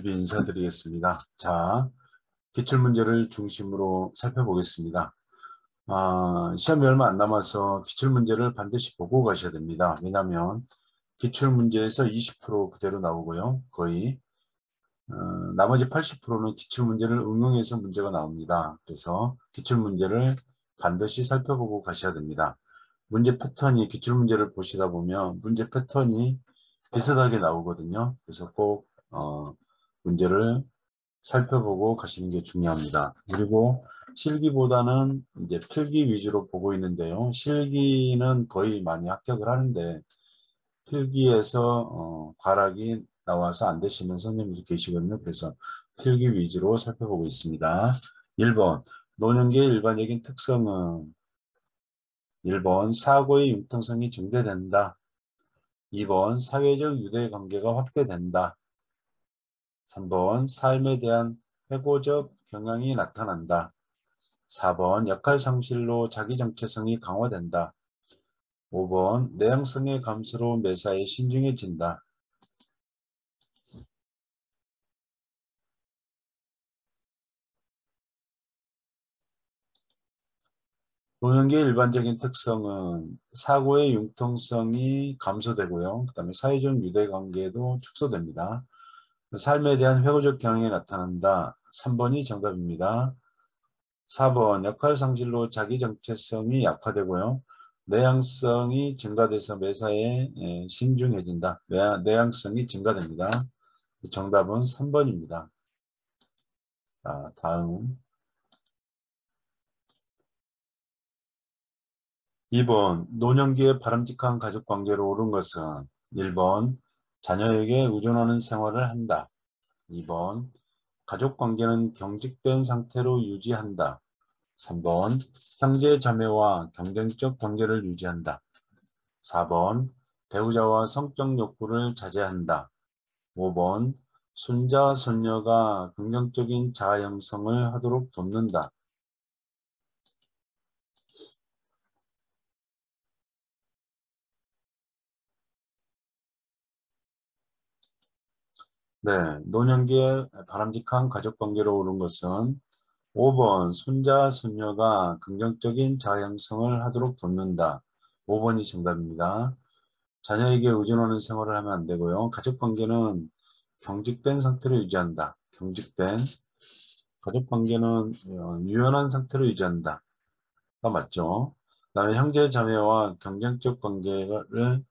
유튜브 인사드리겠습니다. 자, 기출문제를 중심으로 살펴보겠습니다. 시험이 얼마 안 남아서 기출문제를 반드시 보고 가셔야 됩니다. 왜냐하면 기출문제에서 20% 그대로 나오고요. 거의 나머지 80%는 기출문제를 응용해서 문제가 나옵니다. 그래서 기출문제를 반드시 살펴보고 가셔야 됩니다. 문제 패턴이 기출문제를 보시다 보면 문제 패턴이 비슷하게 나오거든요. 그래서 꼭 문제를 살펴보고 가시는 게 중요합니다. 그리고 실기보다는 이제 필기 위주로 보고 있는데요. 실기는 거의 많이 합격을 하는데 필기에서 과락이 나와서 안 되시는 선생님들이 계시거든요. 그래서 필기 위주로 살펴보고 있습니다. 1번 노년기의 일반적인 특성은 1번 사고의 융통성이 증대된다. 2번 사회적 유대관계가 확대된다. 3번 삶에 대한 회고적 경향이 나타난다. 4번 역할 상실로 자기 정체성이 강화된다. 5번 내향성의 감소로 매사에 신중해진다. 노년기의 일반적인 특성은 사고의 융통성이 감소되고요. 그 다음에 사회적 유대관계도 축소됩니다. 삶에 대한 회고적 경향이 나타난다. 3번이 정답입니다. 4번 역할 상실로 자기 정체성이 약화되고요. 내향성이 증가돼서 매사에 신중해진다. 내향성이 증가됩니다. 정답은 3번입니다. 자, 다음 2번 노년기에 바람직한 가족관계로 오른 것은 1번 자녀에게 의존하는 생활을 한다. 2번 가족관계는 경직된 상태로 유지한다. 3번 형제 자매와 경쟁적 관계를 유지한다. 4번 배우자와 성적 욕구를 자제한다. 5번 손자, 손녀가 긍정적인 자아 형성을 하도록 돕는다. 네, 노년기에 바람직한 가족관계로 오른 것은 5번 손자, 손녀가 긍정적인 자아 형성을 하도록 돕는다. 5번이 정답입니다. 자녀에게 의존하는 생활을 하면 안 되고요. 가족관계는 경직된 상태로 유지한다. 경직된 가족관계는 유연한 상태로 유지한다. 가 맞죠? 그다음에 형제 자매와 경쟁적 관계를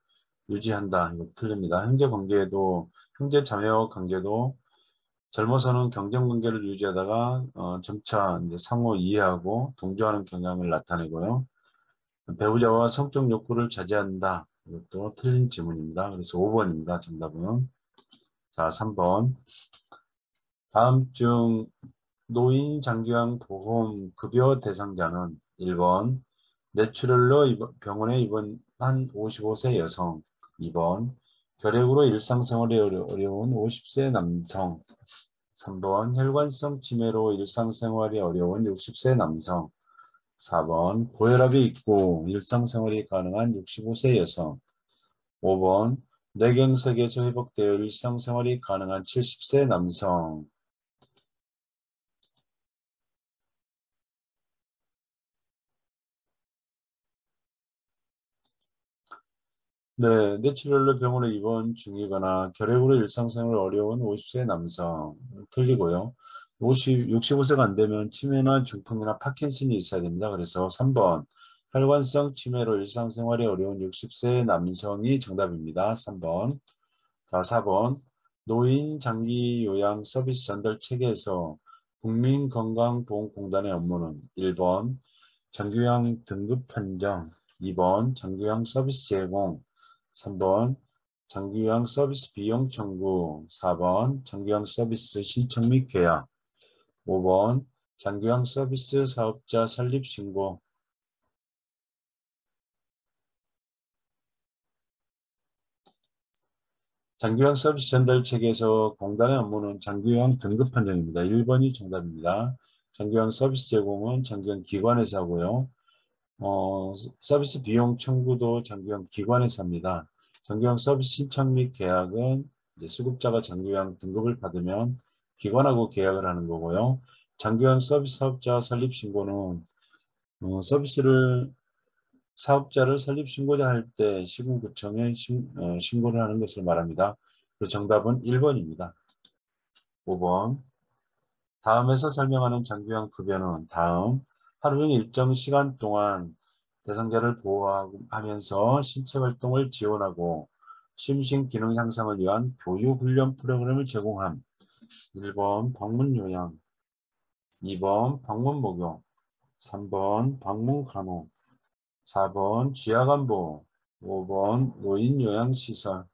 유지한다. 이거 틀립니다. 형제 자매와 관계도 젊어서는 경쟁 관계를 유지하다가 점차 이제 상호 이해하고 동조하는 경향을 나타내고요. 배우자와 성적 욕구를 자제한다. 이것도 틀린 지문입니다. 그래서 5번입니다. 정답은. 자, 3번. 다음 중 노인 장기양 보험 급여 대상자는 1번 뇌출혈로 병원에 입원한 55세 여성. 2번 결핵으로 일상생활이 어려운 50세 남성. 3번 혈관성 치매로 일상생활이 어려운 60세 남성. 4번 고혈압이 있고 일상생활이 가능한 65세 여성. 5번 뇌경색에서 회복되어 일상생활이 가능한 70세 남성. 네, 뇌출혈로 병원에 입원 중이거나 결핵으로 일상생활 어려운 50세 남성 틀리고요. 65세가 안 되면 치매나 중풍이나 파킨슨이 있어야 됩니다. 그래서 3번 혈관성 치매로 일상생활이 어려운 60세 남성이 정답입니다. 3번. 자, 4번 노인 장기 요양 서비스 전달 체계에서 국민건강보험공단의 업무는 1번 장기요양 등급 판정, 2번 장기요양 서비스 제공, 3번 장기요양 서비스 비용 청구, 4번 장기요양 서비스 신청 및 계약, 5번 장기요양 서비스 사업자 설립 신고. 장기요양 서비스 전달 체계에서 공단의 업무는 장기요양 등급 판정입니다. 1번이 정답입니다. 장기요양 서비스 제공은 장기요양 기관에서 하고요. 서비스 비용 청구도 장기요양 기관에서 합니다. 장기요양 서비스 신청 및 계약은 이제 수급자가 장기요양 등급을 받으면 기관하고 계약을 하는 거고요. 장기간 서비스 사업자 설립 신고는 사업자를 설립 신고자 할 때 시군구청에 신고를 하는 것을 말합니다. 그 정답은 1번입니다. 5번. 다음에서 설명하는 장기간 급여는 다음 하루 종일 일정 시간 동안 대상자를 보호하면서 신체 활동을 지원하고 심신 기능 향상을 위한 교육 훈련 프로그램을 제공함. 1번 방문 요양, 2번 방문 목욕, 3번 방문 간호, 4번 지하간보, 5번 노인 요양시설.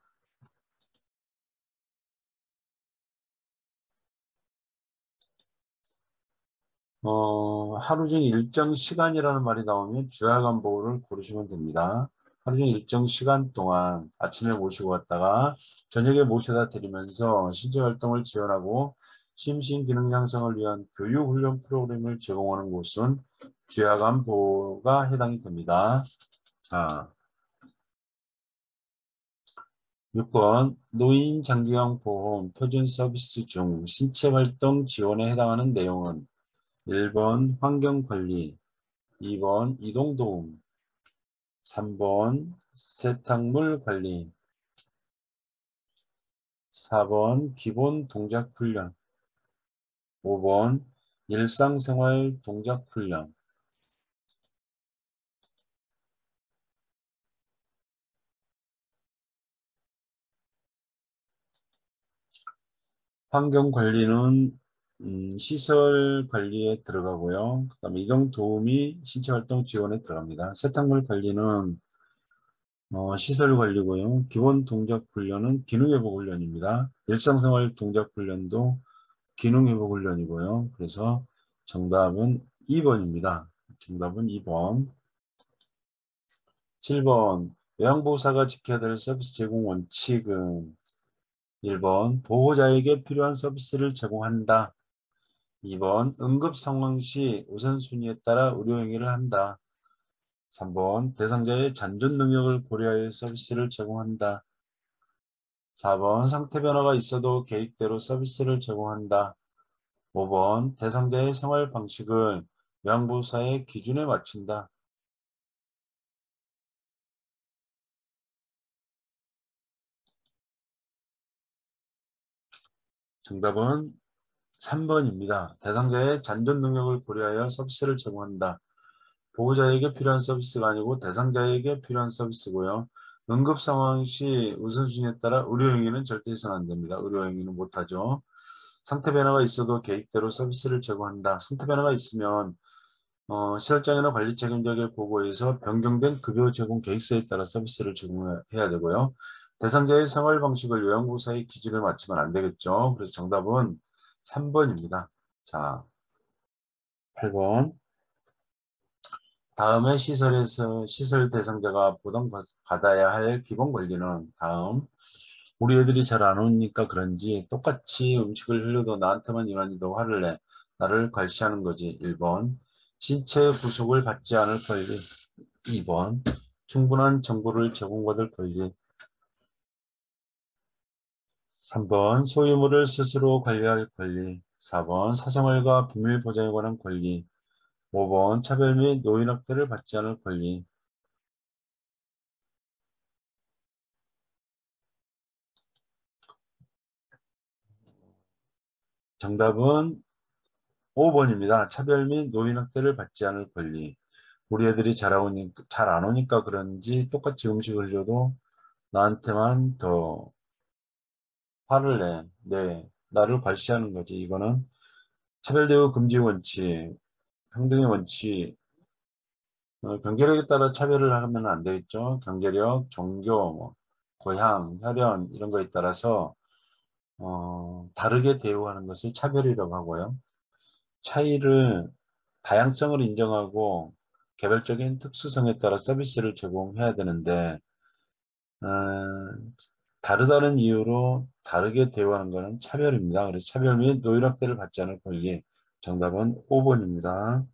하루 종일 일정 시간이라는 말이 나오면 주야간보를 고르시면 됩니다. 하루 종일 일정 시간 동안 아침에 모시고 왔다가 저녁에 모셔다 드리면서 신체 활동을 지원하고 심신 기능 향상을 위한 교육 훈련 프로그램을 제공하는 곳은 주야간보가 해당이 됩니다. 자, 6번 노인 장기간 보험 표준 서비스 중 신체 활동 지원에 해당하는 내용은 1번 환경관리, 2번 이동도움, 3번 세탁물 관리, 4번 기본 동작훈련, 5번 일상생활 동작훈련. 환경관리는 시설 관리에 들어가고요. 그 다음에 이동도움이 신체활동 지원에 들어갑니다. 세탁물 관리는 시설 관리고요. 기본 동작 훈련은 기능회복 훈련입니다. 일상생활 동작 훈련도 기능회복 훈련이고요. 그래서 정답은 2번입니다. 정답은 2번. 7번 요양보호사가 지켜야 될 서비스 제공 원칙은 1번 보호자에게 필요한 서비스를 제공한다. 2번 응급 상황 시 우선순위에 따라 의료 행위를 한다. 3번 대상자의 잔존 능력을 고려하여 서비스를 제공한다. 4번 상태 변화가 있어도 계획대로 서비스를 제공한다. 5번 대상자의 생활 방식을 요양보호사의 기준에 맞춘다. 정답은 3번입니다. 대상자의 잔존 능력을 고려하여 서비스를 제공한다. 보호자에게 필요한 서비스가 아니고 대상자에게 필요한 서비스고요. 응급 상황 시 우선순위에 따라 의료행위는 절대 해서는 안 됩니다. 의료행위는 못하죠. 상태 변화가 있어도 계획대로 서비스를 제공한다. 상태 변화가 있으면 시설장이나 관리 책임자에게 보고해서 변경된 급여 제공 계획서에 따라 서비스를 제공해야 되고요. 대상자의 생활 방식을 요양보호사의 기준에 맞추면 안 되겠죠. 그래서 정답은 3번입니다. 자, 8번. 다음에 시설 대상자가 보장받아야 할 기본 권리는 다음. 우리 애들이 잘 안 오니까 그런지 똑같이 음식을 흘려도 나한테만 이러니도 화를 내. 나를 괄시하는 거지. 1번. 신체 구속을 받지 않을 권리. 2번. 충분한 정보를 제공받을 권리. 3번. 소유물을 스스로 관리할 권리. 4번. 사생활과 비밀 보장에 관한 권리. 5번. 차별 및 노인학대를 받지 않을 권리. 정답은 5번입니다. 차별 및 노인학대를 받지 않을 권리. 우리 애들이 잘 안 오니까 그런지 똑같이 음식을 줘도 나한테만 더 화를 내. 네, 나를 괄시하는 거지. 이거는 차별대우 금지 원칙, 평등의 원칙, 경제력에 따라 차별을 하면 안 되겠죠. 경제력, 종교, 고향, 혈연 이런 거에 따라서 다르게 대우하는 것을 차별이라고 하고요. 차이를 다양성을 인정하고 개별적인 특수성에 따라 서비스를 제공해야 되는데 어, 다르다는 이유로 다르게 대우하는 것은 차별입니다. 그래서 차별 및 노인학대를 받지 않을 권리. 정답은 5번입니다.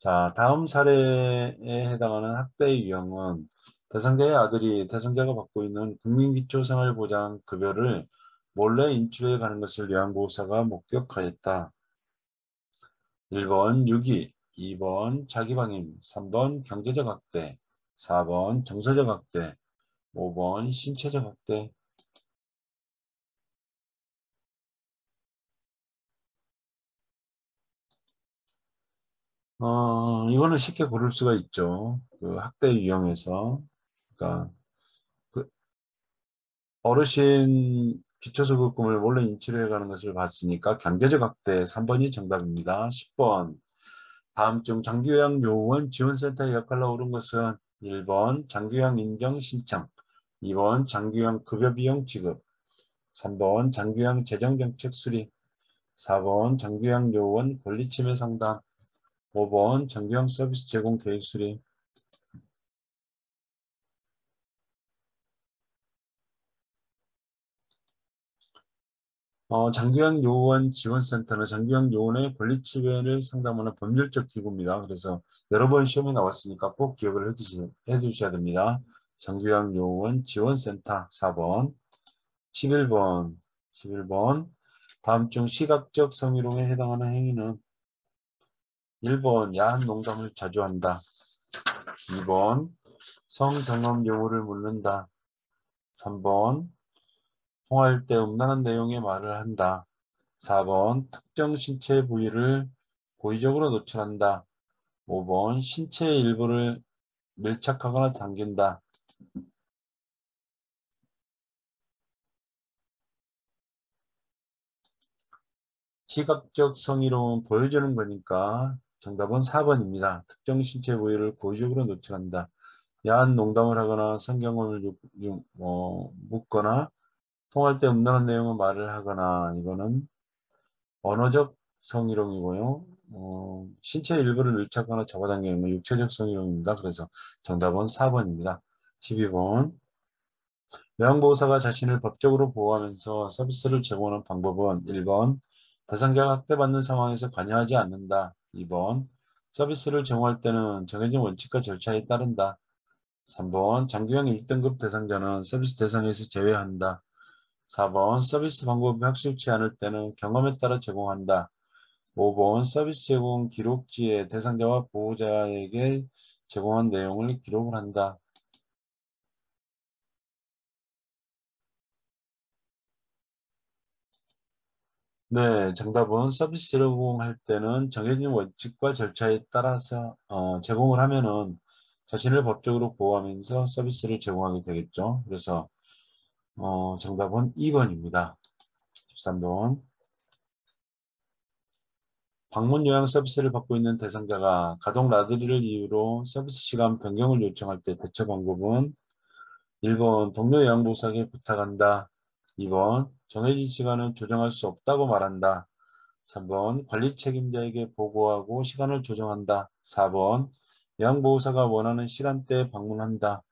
자, 다음 사례에 해당하는 학대의 유형은 대상자의 아들이 대상자가 받고 있는 국민기초생활보장급여를 몰래 인출해 가는 것을 요양보호사가 목격하였다. 1번 유기, 2번 자기방임, 3번 경제적 학대, 4번 정서적 학대, 5번 신체적 학대. 이거는 쉽게 고를 수가 있죠. 그 학대 유형에서. 그러니까 그 어르신 기초수급금을 몰래 인출해 가는 것을 봤으니까 경제적 학대 3번이 정답입니다. 10번. 다음 중 장기요양 요원 지원센터의 역할로 옳은 것은 1번 장기요양 인정 신청, 2번 장기요양 급여 비용 지급, 3번 장기요양 재정정책 수립, 4번 장기요양 요원 권리침해 상담, 5번 장기요양 서비스 제공 계획 수립. 장기요양 요원 지원센터는 장기요양 요원의 권리침해를 상담하는 법률적 기구입니다. 그래서 여러 번 시험에 나왔으니까 꼭 기억을 해두셔야 됩니다. 장기요양 요원 지원센터 4번. 11번. 11번. 다음 중 시각적 성희롱에 해당하는 행위는 1번 야한 농담을 자주 한다. 2번 성경험 여부를 묻는다. 3번 통화할 때 음란한 내용의 말을 한다. 4번 특정 신체 부위를 고의적으로 노출한다. 5번 신체의 일부를 밀착하거나 당긴다. 시각적 성희롱은 보여주는 거니까 정답은 4번입니다. 특정 신체 부위를 고의적으로 노출한다. 야한 농담을 하거나 성경험을 묻거나 통할 때 음란한 내용의 말을 하거나 이거는 언어적 성희롱이고요. 신체 일부를 밀착하거나 잡아당기는 건 육체적 성희롱입니다. 그래서 정답은 4번입니다. 12번. 요양보호사가 자신을 법적으로 보호하면서 서비스를 제공하는 방법은 1번 대상자가 학대받는 상황에서 관여하지 않는다. 2번 서비스를 제공할 때는 정해진 원칙과 절차에 따른다. 3번 장기형 1등급 대상자는 서비스 대상에서 제외한다. 4번 서비스 방법이 확실치 않을 때는 경험에 따라 제공한다. 5번 서비스 제공 기록지에 대상자와 보호자에게 제공한 내용을 기록을 한다. 네, 정답은 서비스 제공할 때는 정해진 원칙과 절차에 따라서 제공을 하면은 자신을 법적으로 보호하면서 서비스를 제공하게 되겠죠. 그래서 정답은 2번입니다. 13번. 방문 요양 서비스를 받고 있는 대상자가 가동 나들이를 이유로 서비스 시간 변경을 요청할 때 대처 방법은 1번 동료 요양보호사에게 부탁한다. 2번 정해진 시간은 조정할 수 없다고 말한다. 3번 관리 책임자에게 보고하고 시간을 조정한다. 4번 요양보호사가 원하는 시간대에 방문한다.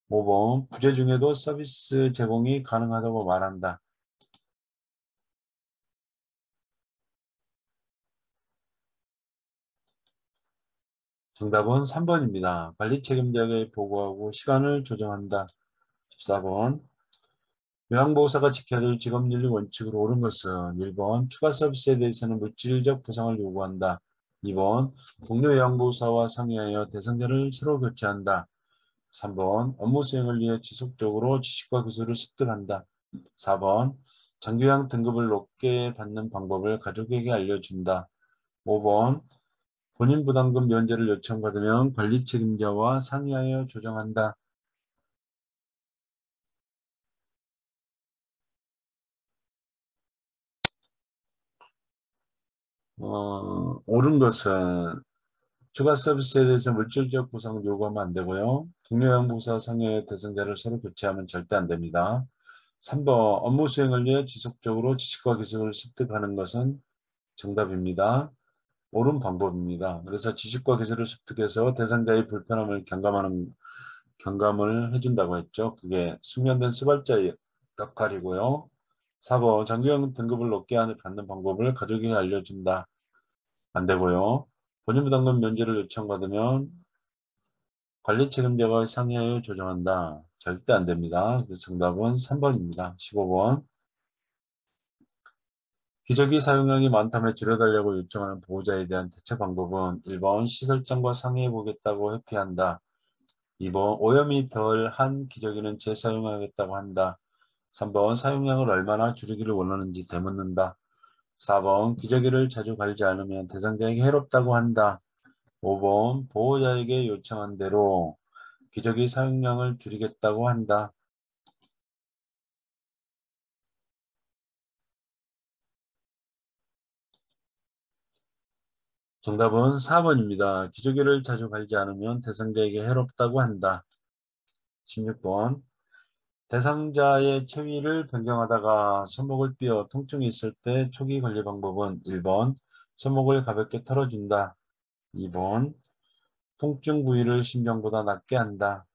5번 부재 중에도 서비스 제공이 가능하다고 말한다. 정답은 3번입니다. 관리 책임자에게 보고하고 시간을 조정한다. 14번 요양보호사가 지켜야 될 직업윤리 원칙으로 옳은 것은 1번 추가 서비스에 대해서는 물질적 보상을 요구한다. 2번 동료 요양보호사와 상의하여 대상자를 서로 교체한다. 3번 업무 수행을 위해 지속적으로 지식과 기술을 습득한다. 4번 장기요양 등급을 높게 받는 방법을 가족에게 알려준다. 5번 본인 부담금 면제를 요청받으면 관리 책임자와 상의하여 조정한다. 옳은 것은 추가 서비스에 대해서 물질적 보상을 요구하면 안 되고요. 동료 양보사 상해 대상자를 서로 교체하면 절대 안 됩니다. 3번 업무 수행을 위해 지속적으로 지식과 기술을 습득하는 것은 정답입니다. 옳은 방법입니다. 그래서 지식과 기술을 습득해서 대상자의 불편함을 경감을 해준다고 했죠. 그게 숙련된 수발자의 역할이고요. 4번 장기형 등급을 높게 받는 방법을 가족에게 알려준다. 안 되고요. 본인 부담금 면제를 요청받으면 관리 책임자가 상의하여 조정한다. 절대 안 됩니다. 그래서 정답은 3번입니다. 15번. 기저귀 사용량이 많다며 줄여달라고 요청하는 보호자에 대한 대처 방법은 1번 시설장과 상의해 보겠다고 회피한다. 2번 오염이 덜한 기저귀는 재사용하겠다고 한다. 3번 사용량을 얼마나 줄이기를 원하는지 되묻는다. 4번 기저귀를 자주 갈지 않으면 대상자에게 해롭다고 한다. 5번 보호자에게 요청한 대로 기저귀 사용량을 줄이겠다고 한다. 정답은 4번입니다. 기저귀를 자주 갈지 않으면 대상자에게 해롭다고 한다. 16번 대상자의 체위를 변경하다가 손목을 삐어 통증이 있을 때 초기 관리 방법은 1번 손목을 가볍게 털어준다. 2번 통증 부위를 심장보다 낮게 한다.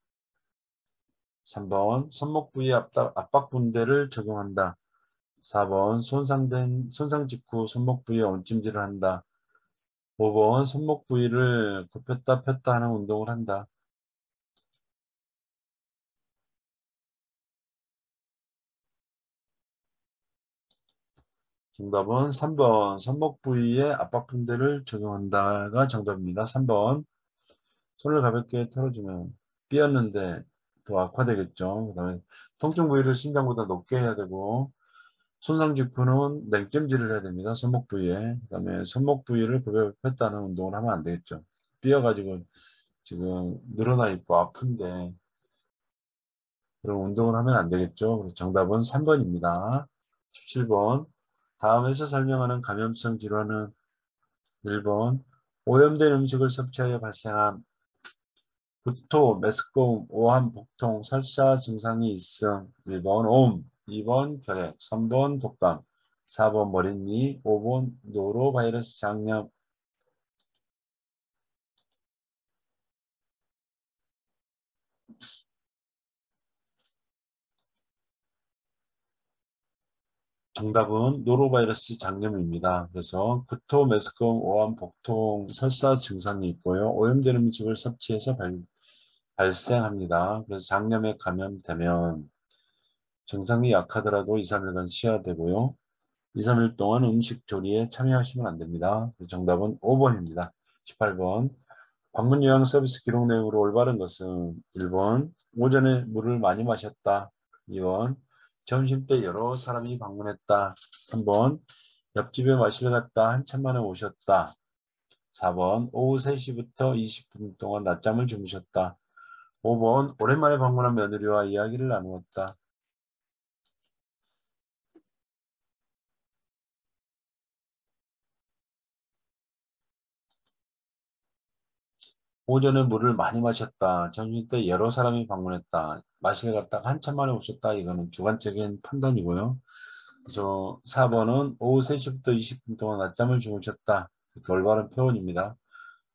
3번 손목 부위 압박 분대를 적용한다. 4번 손상 직후 손목 부위에 온찜질을 한다. 5번 손목 부위를 굽혔다 폈다 하는 운동을 한다. 정답은 3번 손목 부위에 압박 분대를 적용한다가 정답입니다. 3번 손을 가볍게 털어주면 삐었는데 더 악화되겠죠. 그 다음에 통증 부위를 심장보다 높게 해야 되고 손상 직후는 냉찜질을 해야 됩니다. 손목 부위에. 그 다음에 손목 부위를 굽혀 폈다는 운동을 하면 안 되겠죠. 삐어가지고 지금 늘어나 있고 아픈데 그런 운동을 하면 안 되겠죠. 그래서 정답은 3번입니다. 17번 다음에서 설명하는 감염성 질환은 1번 오염된 음식을 섭취하여 발생한 구토, 메스꺼움, 오한, 복통, 설사 증상이 있음 1번 옴, 2번 결핵, 3번 독감, 4번 머릿니, 5번 노로바이러스 장염. 정답은 노로바이러스 장염입니다. 그래서 구토, 메스꺼움, 오한, 복통, 설사 증상이 있고요. 오염된 음식을 섭취해서 발생합니다. 그래서 장염에 감염되면 증상이 약하더라도 2, 3일간 쉬어야 되고요. 2, 3일 동안 음식 조리에 참여하시면 안 됩니다. 정답은 5번입니다. 18번 방문 요양 서비스 기록 내용으로 올바른 것은 1번 오전에 물을 많이 마셨다. 2번 점심때 여러 사람이 방문했다. 3번 옆집에 마실 갔다 한참 만에 오셨다. 4번 오후 3시부터 20분 동안 낮잠을 주무셨다. 5번 오랜만에 방문한 며느리와 이야기를 나누었다. 오전에 물을 많이 마셨다. 점심때 여러 사람이 방문했다. 마실 갔다가 한참 만에 오셨다. 이거는 주관적인 판단이고요. 그래서 4번은 오후 3시부터 20분 동안 낮잠을 주무셨다. 이렇게 올바른 표현입니다.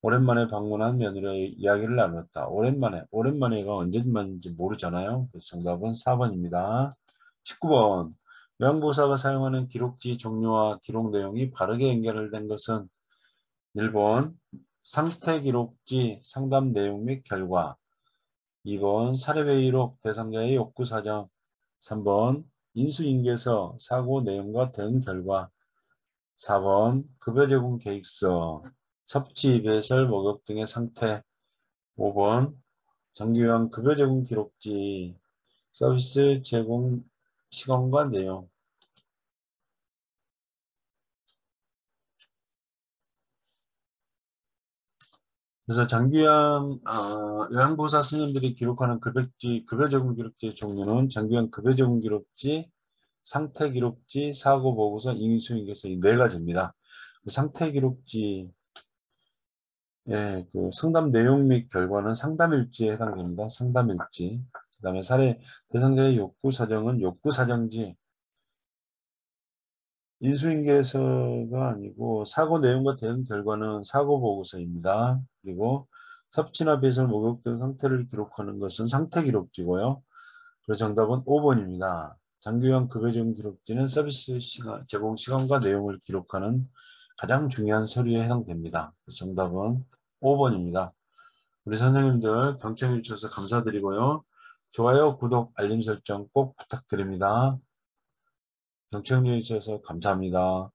오랜만에 방문한 며느리의 이야기를 나눴다. 오랜만에가 언제만인지 모르잖아요. 그래서 정답은 4번입니다. 19번 요양보호사가 사용하는 기록지 종류와 기록 내용이 바르게 연결된 것은 1번 상태 기록지 상담 내용 및 결과 2번 사례회의록 대상자의 욕구 사정 3번 인수인계서 사고 내용과 대응 결과 4번 급여 제공 계획서 섭취, 배설, 목욕 등의 상태 5번 정기요양 급여 제공 기록지 서비스 제공 시간과 내용. 그래서 장기요양 요양보호사 선생님들이 기록하는 급여 제공 기록지의 종류는 장기요양 급여 제공 기록지, 상태 기록지, 사고 보고서, 인수인계서 이 네 가지입니다. 그 상태 기록지 그 상담 내용 및 결과는 상담일지에 해당됩니다. 상담일지. 그 다음에 사례 대상자의 욕구 사정은 욕구 사정지. 인수인계서가 아니고 사고 내용과 대응 결과는 사고 보고서입니다. 그리고 섭취나 배설, 목욕 등 상태를 기록하는 것은 상태 기록지고요. 그래서 정답은 5번입니다. 장기요양 급여 제공 기록지는 서비스 시간, 제공 시간과 내용을 기록하는 가장 중요한 서류에 해당됩니다. 그래서 정답은 5번입니다. 우리 선생님들 경청해 주셔서 감사드리고요. 좋아요, 구독, 알림 설정 꼭 부탁드립니다. 경청해 주셔서 감사합니다.